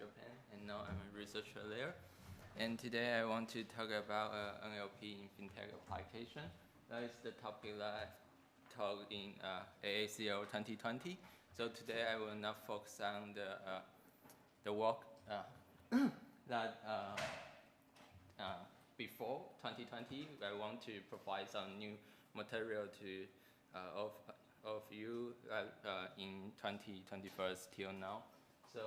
Japan, and now I'm a researcher there. And today I want to talk about NLP in FinTech application. That is the topic that I taught in AACO 2020. So today I will not focus on the work that before 2020. I want to provide some new material to of you in 2021 till now. So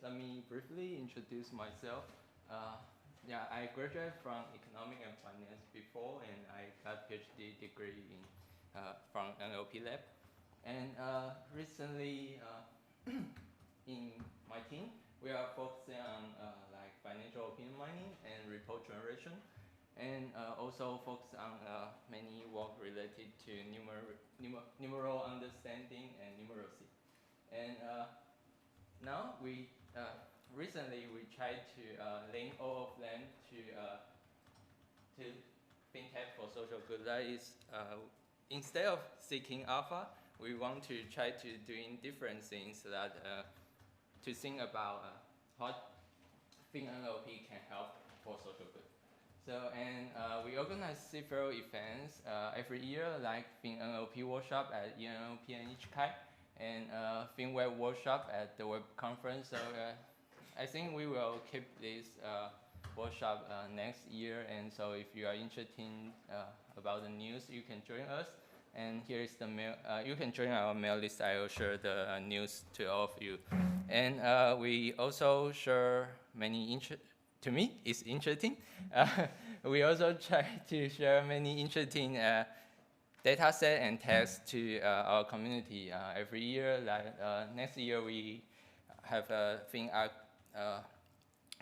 let me briefly introduce myself. I graduated from economic and finance before, and I got PhD degree in from NLP lab. And recently, in my team, we are focusing on like financial opinion mining and report generation, and also focus on many work related to numeral understanding and numeracy. And now we recently we tried to link all of them to FinTech for social good. That is, instead of seeking alpha, we want to try to doing different things that to think about what FinNLP can help for social good. So, and we organize several events every year, like FinNLP workshop at NLP and HKI, and FinWeb workshop at the Web Conference. So I think we will keep this workshop next year. And so if you are interested in, about the news, you can join us. And here is the mail. You can join our mail list. I will share the news to all of you. And we also share many to me, it's interesting. We also try to share many interesting data set and text to our community every year. Like next year, we have a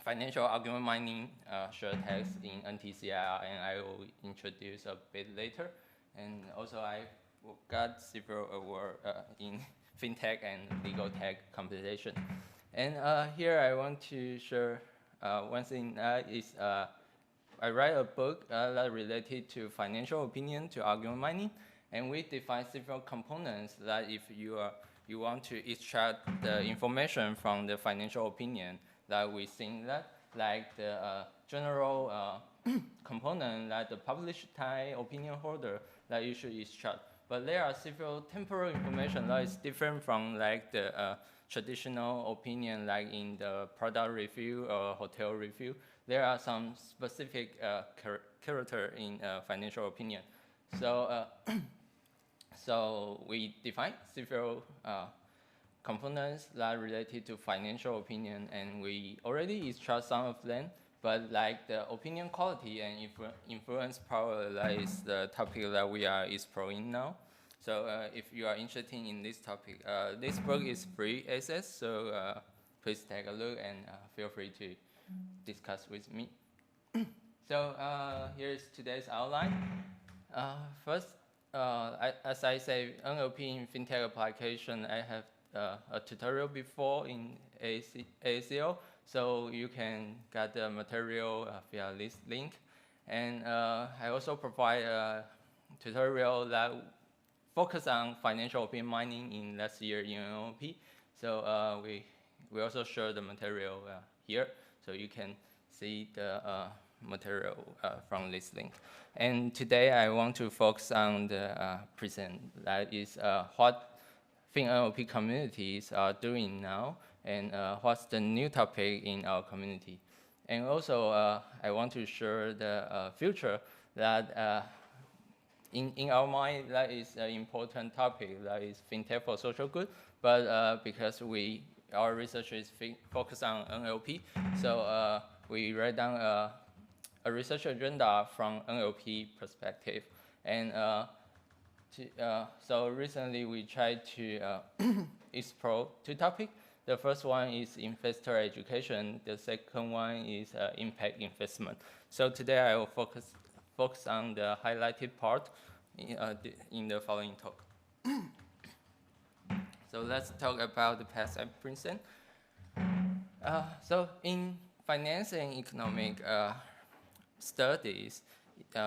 financial argument mining share text in NTCIR, and I will introduce a bit later. And also, I got several awards in FinTech and legal tech competition. And here I want to share one thing is I write a book that related to financial opinion to argument mining, and we define several components that if you want to extract the information from the financial opinion, that we think that like the general component like the published type opinion holder that you should extract. But there are several temporal information that is different from like the traditional opinion, like in the product review or hotel review. There are some specific character in financial opinion. So, so we define several components that are related to financial opinion, and we already extract some of them. But like the opinion quality and influence power, that is the topic that we are exploring now. So if you are interested in this topic, this book is free access, so please take a look and feel free to discuss with me. So here's today's outline. First, as I say, NLP in FinTech application, I have a tutorial before in AACO. So you can get the material via this link. And I also provide a tutorial that focus on financial opinion mining in last year in NLP. So we also share the material here. So you can see the material from this link. And today I want to focus on the present. That is what FinNLP communities are doing now, and what's the new topic in our community. And also, I want to share the future that in our mind, that is an important topic, that is FinTech for social good. But because our research is focused on NLP, so we write down a research agenda from NLP perspective. And so recently we tried to explore two topics. The first one is investor education. The second one is impact investment. So today I will focus on the highlighted part in the following talk. So let's talk about the past at Princeton. So in finance and economic studies,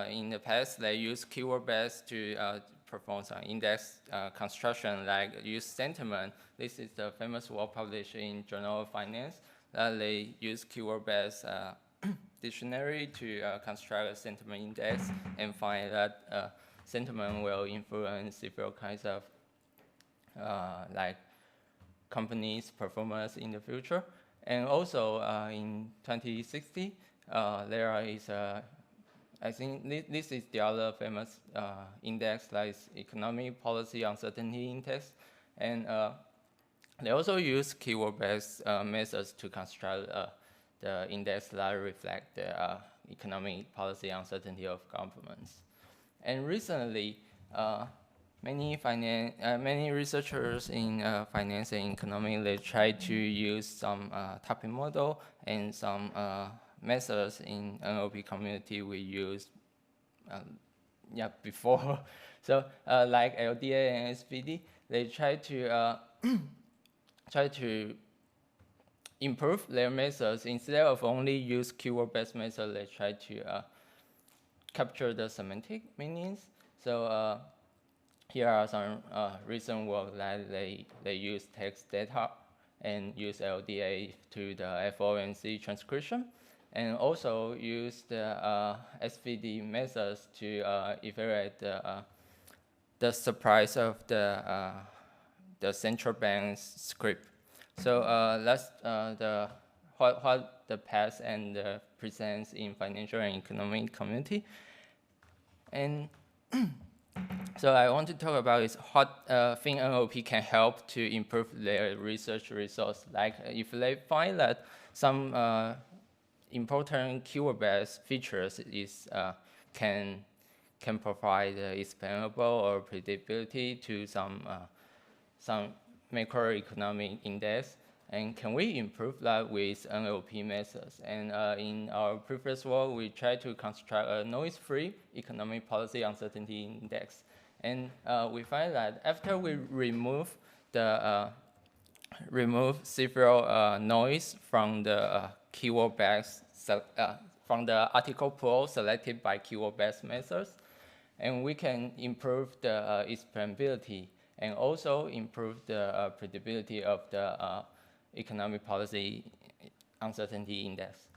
in the past they use keyword-based to perform some index construction, like use sentiment. This is the famous work published in Journal of Finance, that they use keyword-based dictionary to construct a sentiment index and find that sentiment will influence several kinds of like companies' performance in the future. And also in 2060, there is I think this is the other famous index, like Economic Policy Uncertainty Index. And they also use keyword-based methods to construct the index that reflect the economic policy uncertainty of governments. And recently, many researchers in finance and economics, they try to use some topic model and some methods in NLP community we used before. So like LDA and SVD, they try to improve their methods. Instead of only use keyword-based methods, they try to capture the semantic meanings. So here are some recent work that they use text data and use LDA to the FOMC transcription, and also use the SVD methods to evaluate the surprise of the central bank's script. So that's what the past and the present in financial and economic community. And so I want to talk about is what FinNLP can help to improve their research results. Like if they find that some important keyword-based features is can provide explainable or predictability to some macroeconomic index, and can we improve that with NLP methods? And in our previous work, we tried to construct a noise-free economic policy uncertainty index. And we find that after we remove several noise from the keyword-based, from the article pool selected by keyword-based methods, and we can improve the explainability and also improve the predictability of the economic policy uncertainty index.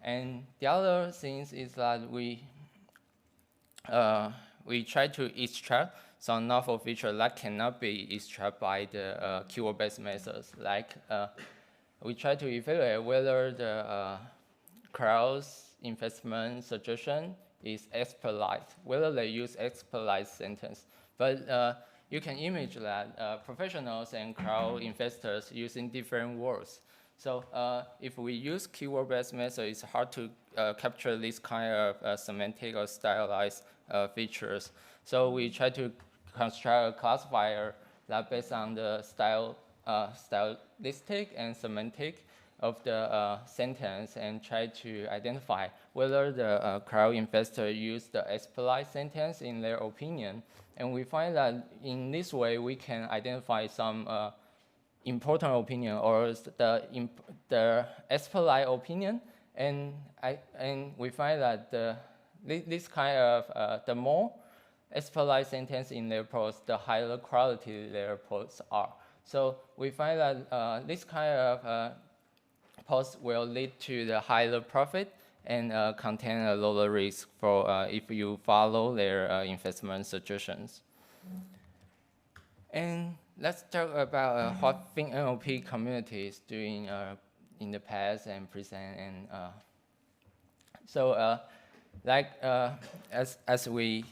And the other thing is that we try to extract some novel feature that cannot be extracted by the keyword-based methods. Like we try to evaluate whether the crowd's investment suggestion is expert-like, whether they use expert-like sentence. But you can imagine that professionals and crowd investors using different words. So if we use keyword-based method, it's hard to capture this kind of semantic or stylized features. So we try to construct a classifier that based on the stylistic and semantic of the sentence, and try to identify whether the crowd investor used the expert sentence in their opinion. And we find that in this way, we can identify some important opinion or the expert opinion. And we find that this kind of, the more expert sentence in their posts, the higher quality their posts are. So we find that this kind of posts will lead to the higher profit and contain a lower risk for if you follow their investment suggestions. And let's talk about what FinNLP community is doing in the past and present. And so, as we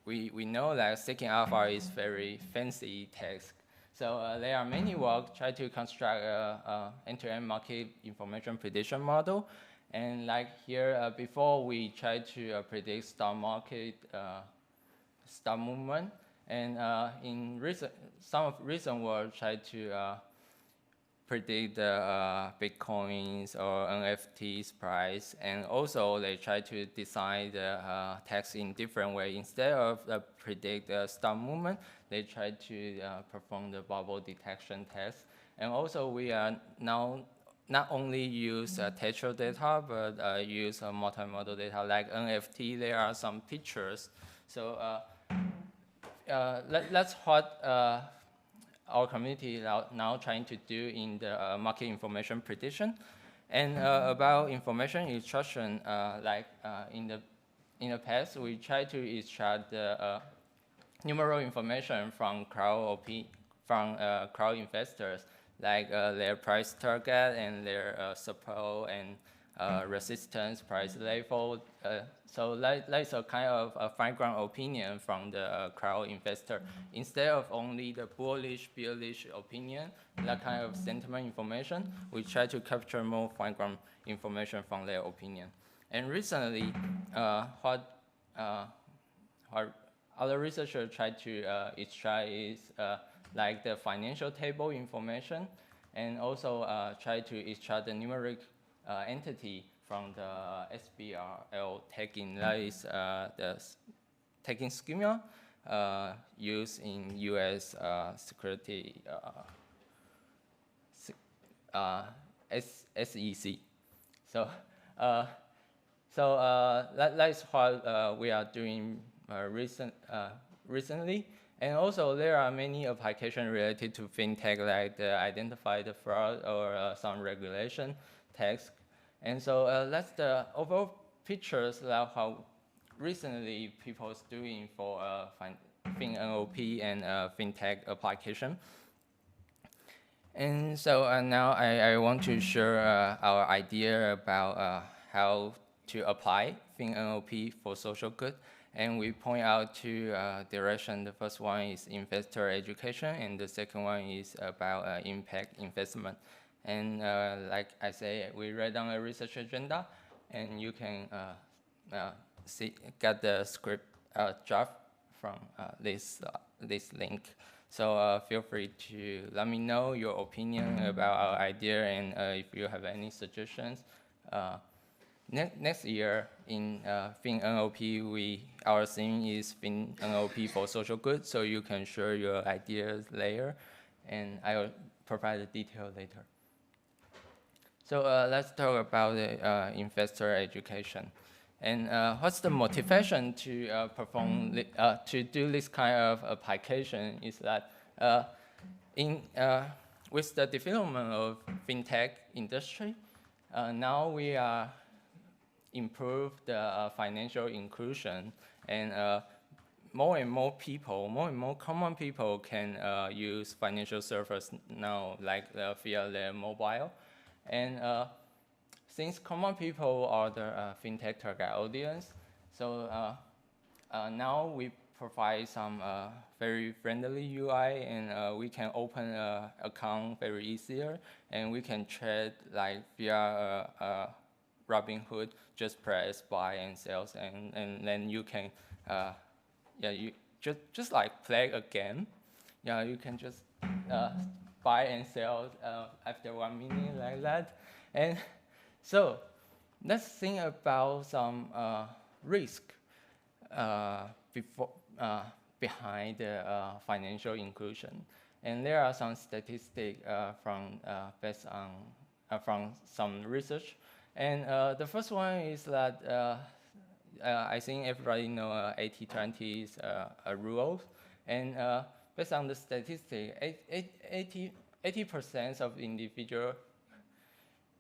know that seeking alpha is very fancy task. So there are many work try to construct a end-to-end market information prediction model. And like here, before we try to predict stock market, stock movement, and in some recent work try to predict the Bitcoins or NFTs price, and also they try to design the text in different way. Instead of predict the stock movement, they try to perform the bubble detection test. And also we are now not only use textual data, but use multimodal data like NFT. There are some pictures. So that's what our community now trying to do in the market information prediction. And about information extraction, in the past, we try to extract the numeral information from crowd investors, like their price target and their support and resistance, price level. So that's a kind of a fine ground opinion from the crowd investor. Instead of only the bullish, bearish opinion, that kind of sentiment information, we try to capture more fine ground information from their opinion. And recently, what other researchers try to extract is like the financial table information, and also try to extract the numeric entity from the SBRL tagging. That is the tagging schema used in U.S. security SEC. So that's what we are doing recently. And also there are many applications related to FinTech, like the identify the fraud or some regulation tax. And so that's the overall pictures of how recently people is doing for FinNLP and FinTech application. And so now I want to share our idea about how to apply FinNLP for social good. And we point out two directions. The first one is investor education, and the second one is about impact investment. And like I say, we write down a research agenda, and you can get the script draft from this link. So feel free to let me know your opinion about our idea, and if you have any suggestions. Next year in FinNLP, our theme is FinNLP for social good, so you can share your ideas later, and I will provide the detail later. So let's talk about the investor education. And what's the motivation to to do this kind of application is that with the development of FinTech industry, now we are improve the financial inclusion, and more and more common people can use financial service now, like via their mobile. And since common people are the FinTech target audience, so now we provide some very friendly UI, and we can open an account very easier, and we can trade like via Robinhood, just press buy and sales, and then you can, you just like play a game. Yeah, you can just buy and sell after 1 minute like that. And so let's think about some risk behind the financial inclusion. And there are some statistics based on from some research. And the first one is that I think everybody know 80-20 is a rule. And based on the statistic, 80% of individual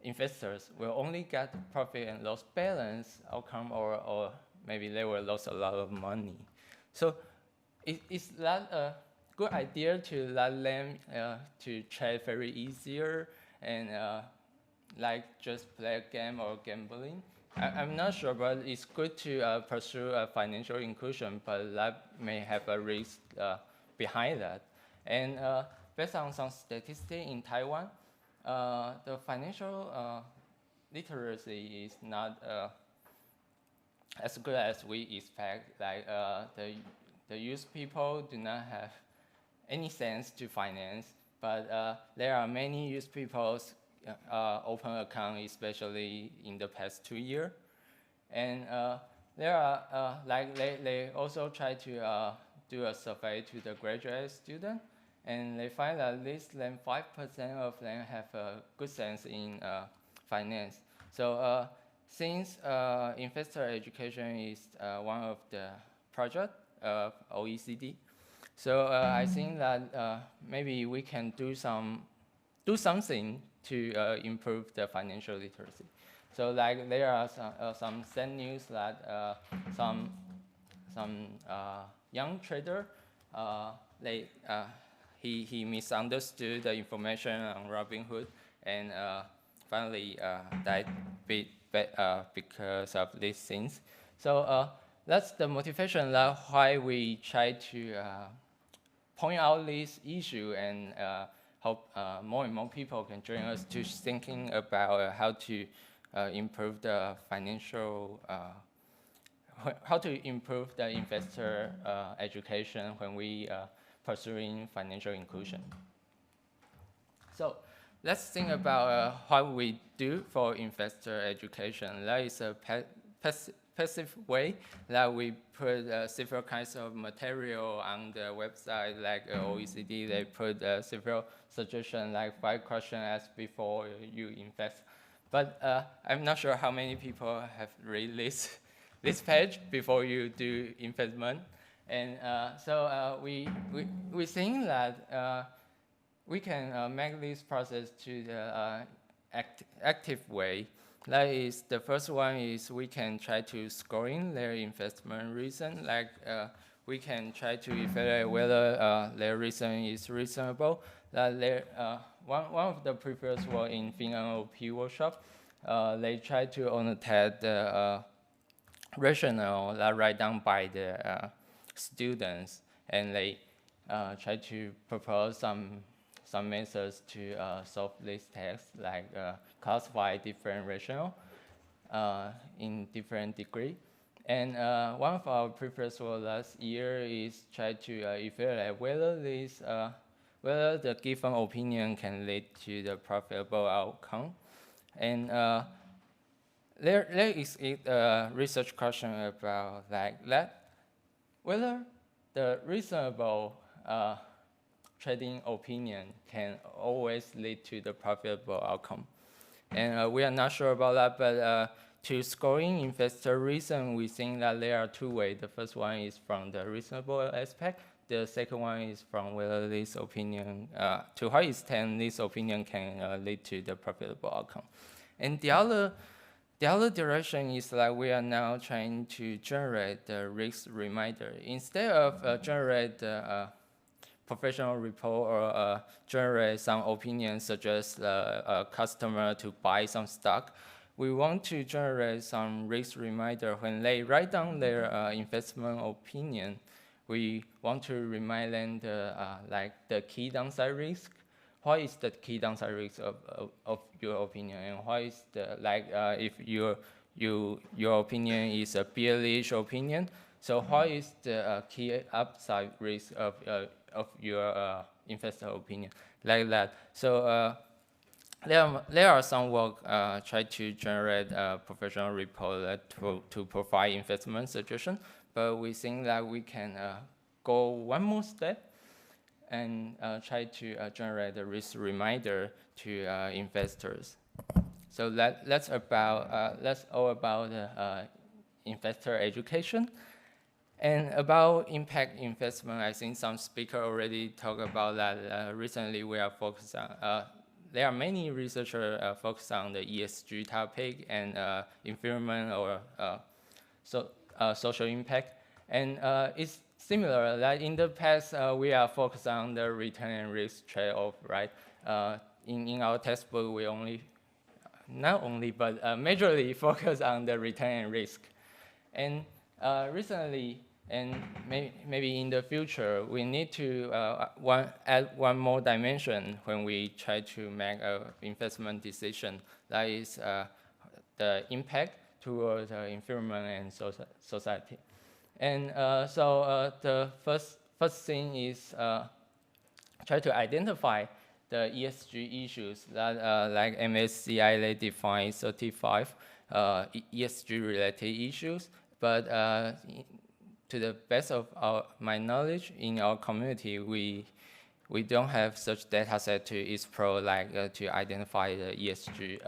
investors will only get profit and loss balance outcome, or maybe they will lose a lot of money. So is that a good idea to let them to trade very easier and like just play a game or gambling? I'm not sure, but it's good to pursue a financial inclusion, but that may have a risk behind that. And based on some statistics in Taiwan, the financial literacy is not as good as we expect. Like the youth people do not have any sense to finance, but there are many youth people open account, especially in the past 2 years. And there are, they also try to do a survey to the graduate student, and they find that less than 5% of them have a good sense in finance. So since investor education is one of the projects of OECD, So I think that maybe we can do something to improve the financial literacy. So like there are some sad news that some young trader he misunderstood the information on Robinhood and finally died because of these things. So that's the motivation that why we try to point out this issue and hope more and more people can join us to thinking about how to improve the financial, how to improve the investor education when we pursuing financial inclusion. So let's think about what we do for investor education. That is a passive way that we put several kinds of material on the website, like OECD. They put several suggestions, like 5 questions asked before you invest. But I'm not sure how many people have read this page before you do investment. And so we think that we can make this process to the active way. That is, the first one is we can try to scoring their investment reason. Like we can try to evaluate whether their reason is reasonable. That one of the previous work in FinNLP workshop, they try to annotate the rationale that write down by the students, and they try to propose some methods to solve this text, like classify different rationale in different degree. And one of our previous work last year is try to evaluate whether whether the given opinion can lead to the profitable outcome. And there is a research question about that, whether the reasonable trading opinion can always lead to the profitable outcome. And we are not sure about that, but to scoring investor reason, we think that there are 2 ways. The first one is from the reasonable aspect. The second one is from whether this opinion, to what extent this opinion can lead to the profitable outcome. And the other direction is that we are now trying to generate the risk reminder. Instead of generate the professional report or generate some opinion suggest a customer to buy some stock, we want to generate some risk reminder. When they write down their investment opinion, we want to remind them like the key downside risk. What is the key downside risk of your opinion, and what is the if your opinion is a bearish opinion, so what is the key upside risk of your investor opinion, like that. So there are some work try to generate a professional report to provide investment suggestion, but we think that we can go one more step and try to generate a risk reminder to investors. So that's all about investor education. And about impact investment, I think some speaker already talked about that. Recently, we are focused on. There are many researchers focused on the ESG topic and environment or social impact, and it's similar that in the past we are focused on the return and risk trade-off, right? In our textbook, we but majorly focus on the return and risk. And recently, and maybe in the future, we need to add one more dimension when we try to make an investment decision. That is the impact towards the environment and society. And so the first thing is try to identify the ESG issues that, like MSCI, they define 35 ESG-related issues. But to the best of my knowledge, in our community, we don't have such data set to explore, to identify the ESG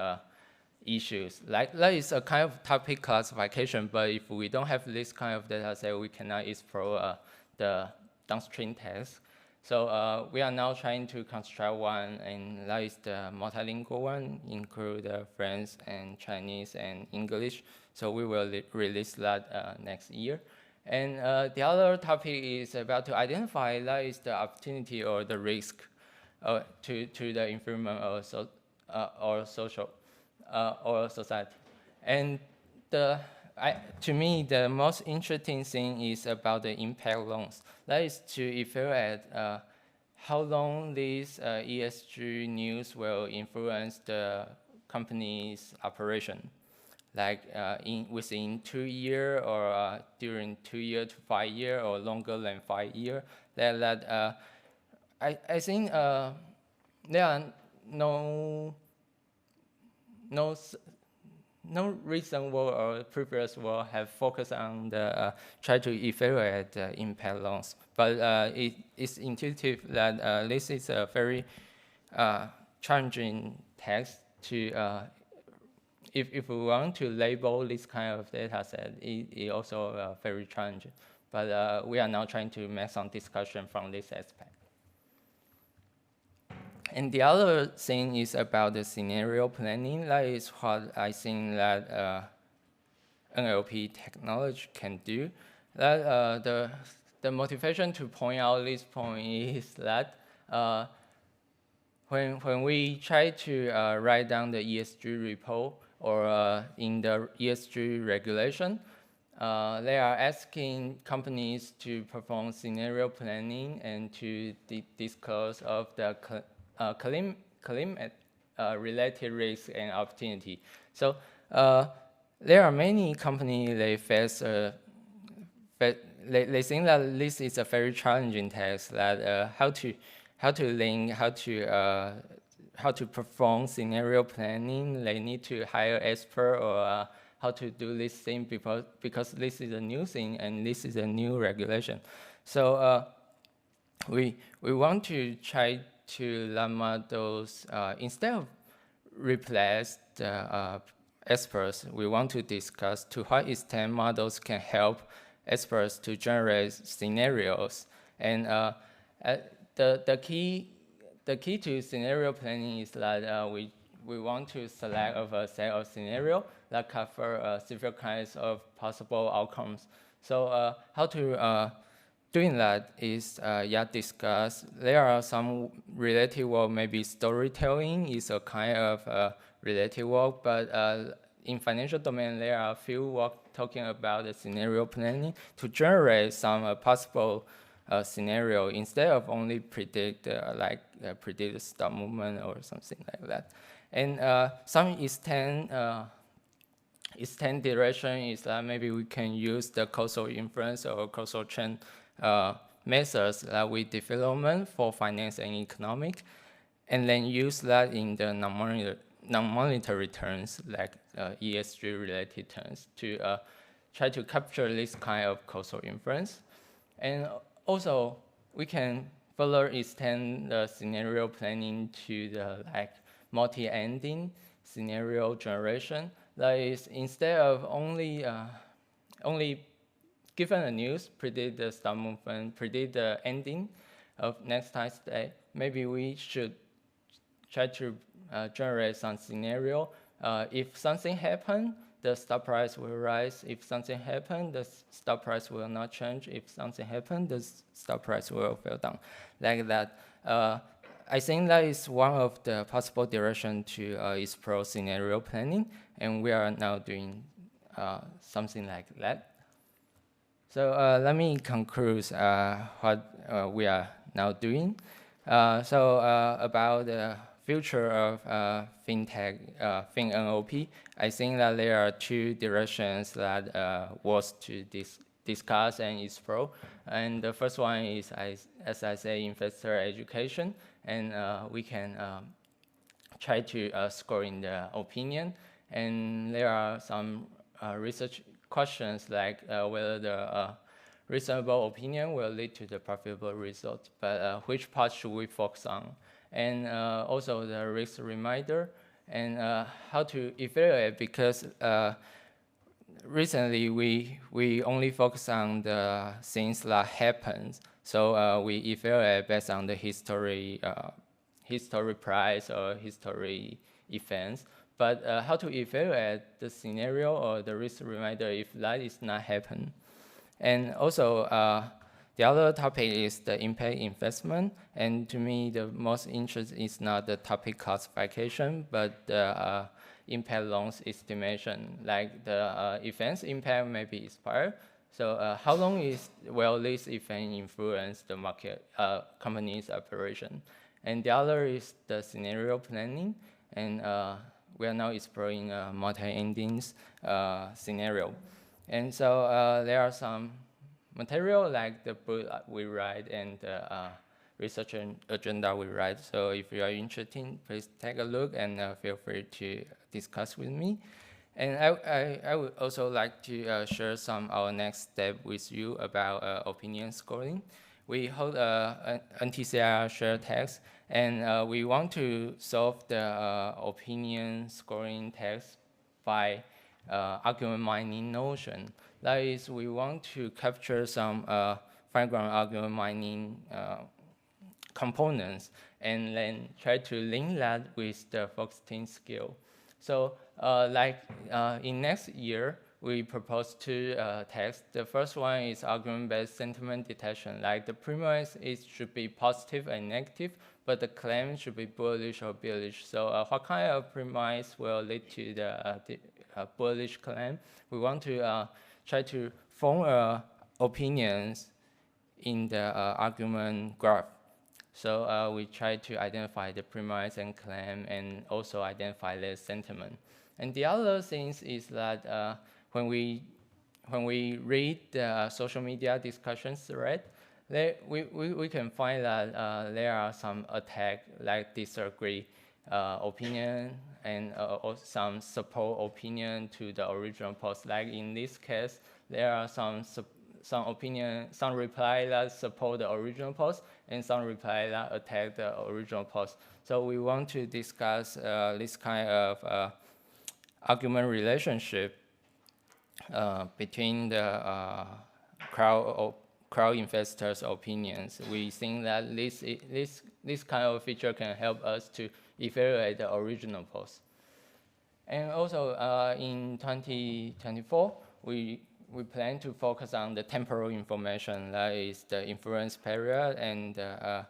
issues. That is a kind of topic classification, but if we don't have this kind of data set, we cannot explore the downstream tasks. So we are now trying to construct one, and that is the multilingual one, include French and Chinese and English. So we will release that next year. And the other topic is about to identify that is the opportunity or the risk to the environment or social or society. And to me, the most interesting thing is about the impact loans. That is to evaluate how long this ESG news will influence the company's operation, like within 2 years or during 2 years to 5 years or longer than 5 years. I think there are no recent work or previous work have focused on the try to evaluate the impact loans. But it's intuitive that this is a very challenging task to if we want to label this kind of data set, it also very challenging. But we are now trying to make some discussion from this aspect. And the other thing is about the scenario planning. That is what I think that NLP technology can do. That the motivation to point out this point is that when we try to write down the ESG report or in the ESG regulation, they are asking companies to perform scenario planning and to disclose of the climate-related risk and opportunity. So there are many companies they face. They think that this is a very challenging task. That how to link, how to perform scenario planning. They need to hire expert or how to do this thing because this is a new thing and this is a new regulation. So we want to try to llama those instead of replace the experts. We want to discuss to what extent models can help experts to generate scenarios. And the key to scenario planning is that we want to select of a set of scenarios that cover several kinds of possible outcomes. So how to doing that is discussed. There are some related work, maybe storytelling is a kind of related work, but in financial domain, there are a few work talking about the scenario planning to generate some possible scenario instead of only predict predict the stock movement or something like that. And some extent direction is that maybe we can use the causal inference or causal chain methods that we development for finance and economic, and then use that in the non-monetary terms like ESG related terms to try to capture this kind of causal inference. And also we can further extend the scenario planning to the multi-ending scenario generation. That is, instead of only given a news, predict the stock movement, predict the ending of next time's day, maybe we should try to generate some scenario. If something happens, the stock price will rise. If something happens, the stock price will not change. If something happens, the stock price will fall down. Like that. I think that is one of the possible directions to explore scenario planning, and we are now doing something like that. So let me conclude what we are now doing. About the future of FinTech, FinNLP, I think that there are two directions that worth to discuss and explore. And the first one is, as I say, investor education, and we can try to score in the opinion. And there are some research questions like whether the reasonable opinion will lead to the profitable result, but which part should we focus on? And also the risk reminder and how to evaluate, because recently we only focus on the things that happens. So we evaluate based on the history price or history events. But how to evaluate the scenario or the risk reminder if that is not happen? And also, the other topic is the impact investment. And to me, the most interest is not the topic classification, but the impact loans estimation. Like the event's impact may be expired. So how long will this event influence the market company's operation? And the other is the scenario planning. And we are now exploring a multi-ending scenario. And so there are some material like the book we write and the research agenda we write. So if you are interested, please take a look and feel free to discuss with me. And I would also like to share some our next step with you about opinion scoring. We hold an NTCIR shared text, and we want to solve the opinion scoring text by argument mining notion. That is, we want to capture some fine-grained argument mining components and then try to link that with the Fox-Team skill. So in next year, we propose two texts. The first one is argument-based sentiment detection. Like the premise should be positive and negative, but the claim should be bullish or bearish. So what kind of premise will lead to the bullish claim? We want to try to form opinions in the argument graph. So we try to identify the premise and claim and also identify the sentiment. And the other thing is that when we read the social media discussion thread, we can find that there are some attack like disagree opinion and some support opinion to the original post. Like in this case, there are some opinion, some reply that support the original post, and some reply that attack the original post. So we want to discuss this kind of argument relationship between the crowd investors' opinions. We think that this kind of feature can help us to evaluate the original post. And also in 2024, we plan to focus on the temporal information, that is the inference period and the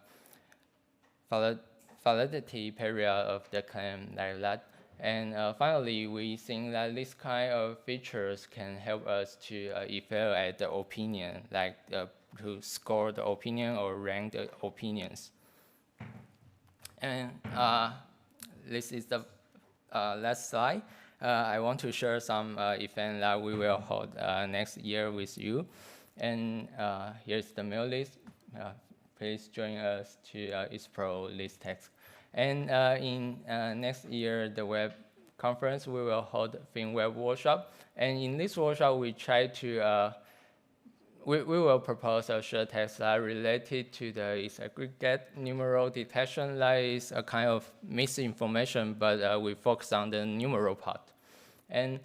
validity period of the claim, like that. And finally, we think that this kind of features can help us to evaluate the opinion, like to score the opinion or rank the opinions. And this is the last slide. I want to share some event that we will hold next year with you. And here's the mail list. Please join us to explore this text. And in next year, the web conference, we will hold FinWeb workshop. And in this workshop, we try to, we will propose a shared text that related to the disaggregate numeral detection. That is a kind of misinformation, but we focus on the numeral part. And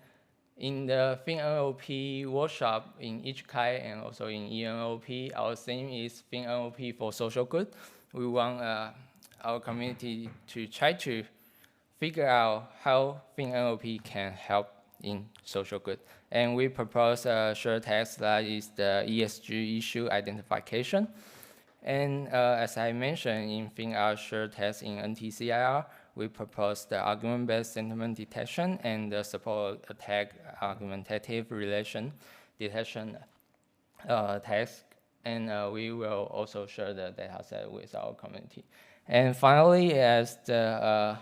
in the FinNLP workshop in HKI and also in ENLP, our theme is FinNLP for social good. We want our community to try to figure out how FinNLP can help in social good. And we propose a shared text that is the ESG issue identification. And as I mentioned in FinR shared text in NTCIR, we propose the argument-based sentiment detection and the support attack argumentative relation detection text. And we will also share the dataset with our community. And finally, as the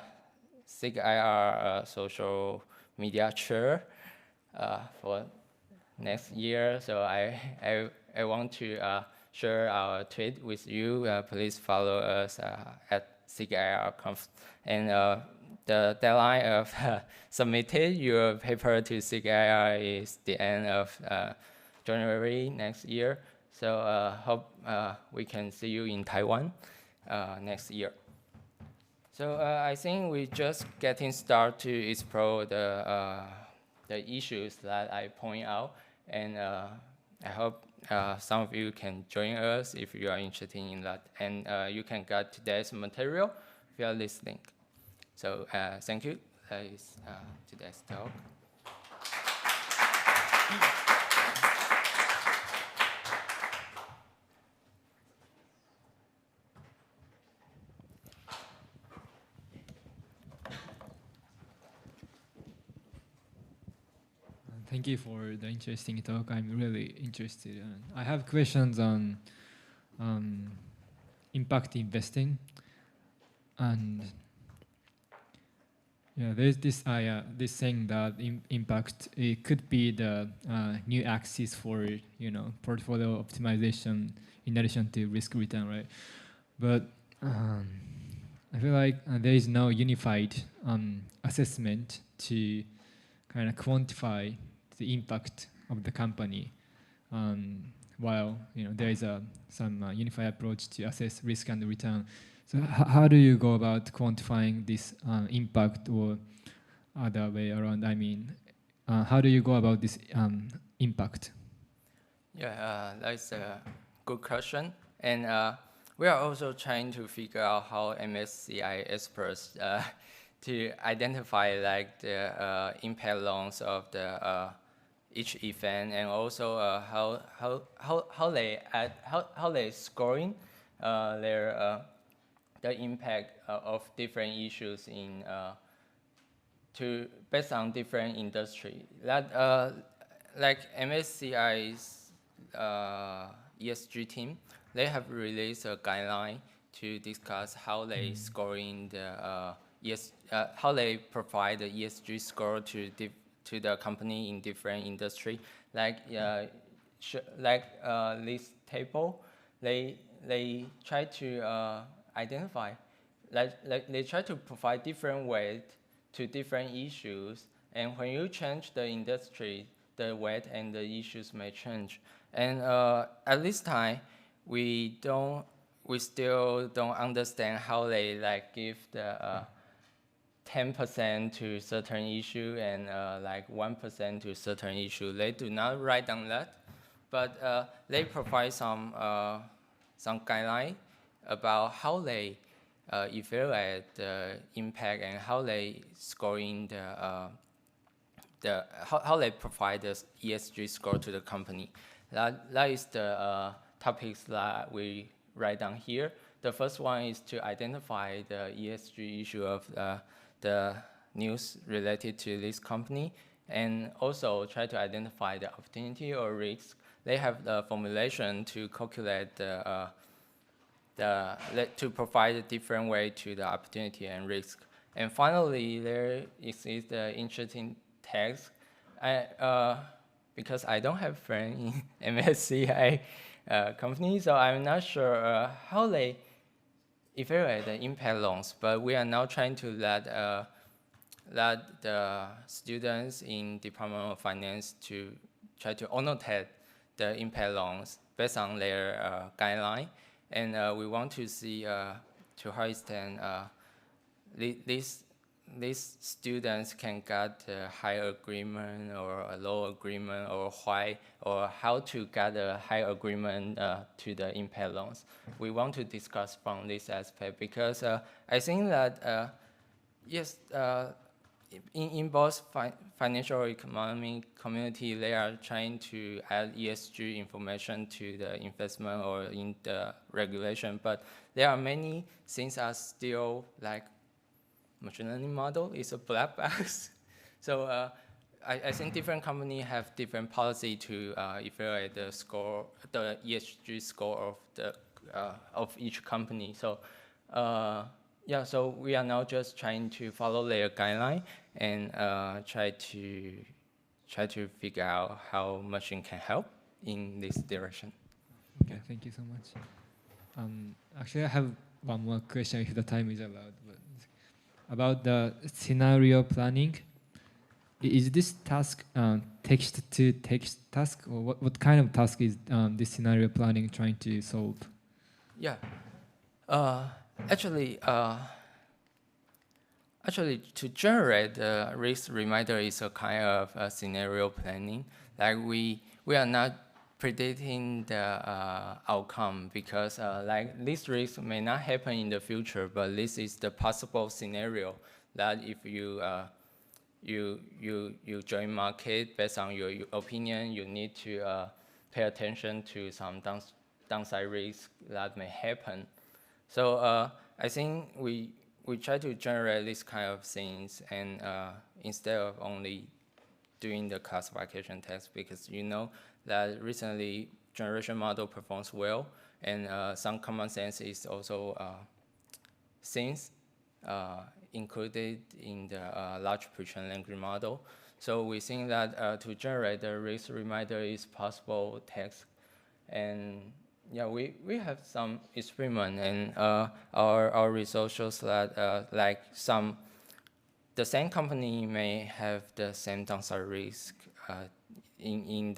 SIG-IR social media chair for next year, so I want to share our tweet with you. Please follow us at SIG-IR Conf. And the deadline of submitting your paper to SIG-IR is the end of January next year. So hope we can see you in Taiwan next year. So I think we're just getting started to explore the issues that I point out, and I hope some of you can join us if you are interested in that. And you can get today's material via this link. So thank you. That is today's talk. Thank you for the interesting talk. I'm really interested. I have questions on impact investing, and yeah, there's this saying that impact, it could be the new axis for portfolio optimization in addition to risk return, right? But I feel like there is no unified assessment to kind of quantify the impact of the company, while there is some unified approach to assess risk and return. So how do you go about quantifying this impact, or other way around? I mean, how do you go about this impact? Yeah, that's a good question. And we are also trying to figure out how MSCI experts to identify like the impact loans of the each event, and also how they scoring their the impact of different issues in based on different industry. That like MSCI's ESG team, they have released a guideline to discuss how they scoring the how they provide the ESG score to the company in different industry. Like this table, they try to identify, like they try to provide different weight to different issues, and when you change the industry, the weight and the issues may change. And at this time, we still don't understand how they like give the 10% to certain issue and like 1% to certain issue. They do not write down that, but they provide some guideline about how they evaluate the impact and how they scoring how they provide the ESG score to the company. That is the topics that we write down here. The first one is to identify the ESG issue of the news related to this company, and also try to identify the opportunity or risk. They have the formulation to calculate to provide a different way to the opportunity and risk. And finally, there is the interesting task. Because I don't have friends in MSCI company, so I'm not sure how they evaluate the impact loans. But we are now trying to let the students in Department of Finance to try to annotate the impact loans based on their guideline. And we want to see to how extent these students can get a high agreement or a low agreement, or why, or how to get a high agreement to the impact loans. We want to discuss from this aspect, because I think that yes, in both financial economic community, they are trying to add ESG information to the investment or in the regulation, but there are many things that are still like machine learning model is a black box. So I think different companies have different policy to evaluate the score, the ESG score of each company. So yeah, so we are now just trying to follow their guideline and try to figure out how machine can help in this direction. Okay, thank you so much. Actually, I have one more question if the time is allowed. But about the scenario planning, is this task text-to-text task, or what kind of task is this scenario planning trying to solve? Yeah, actually, to generate the risk reminder is a kind of scenario planning. Like we are not predicting the outcome, because like this risk may not happen in the future, but this is the possible scenario that if you you join market based on your opinion, you need to pay attention to some downside risk that may happen. So I think we try to generate this kind of things, and instead of only doing the classification test, because you know that recently generation model performs well, and some common sense is also things included in the large pre-trained language model. So we think that to generate the risk reminder is possible text. And yeah, we have some experiment, and our results shows that like the same company may have the same downside risk in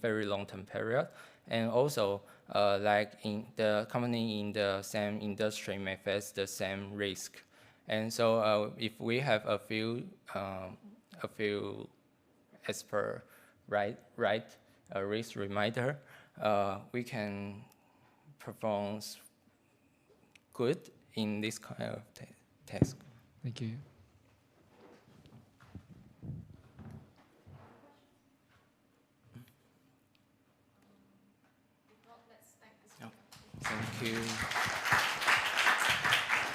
very long-term period, and also like in the company in the same industry may face the same risk. And so if we have a few expert write a risk reminder, we can perform good in this kind of task. Thank you. Thank you.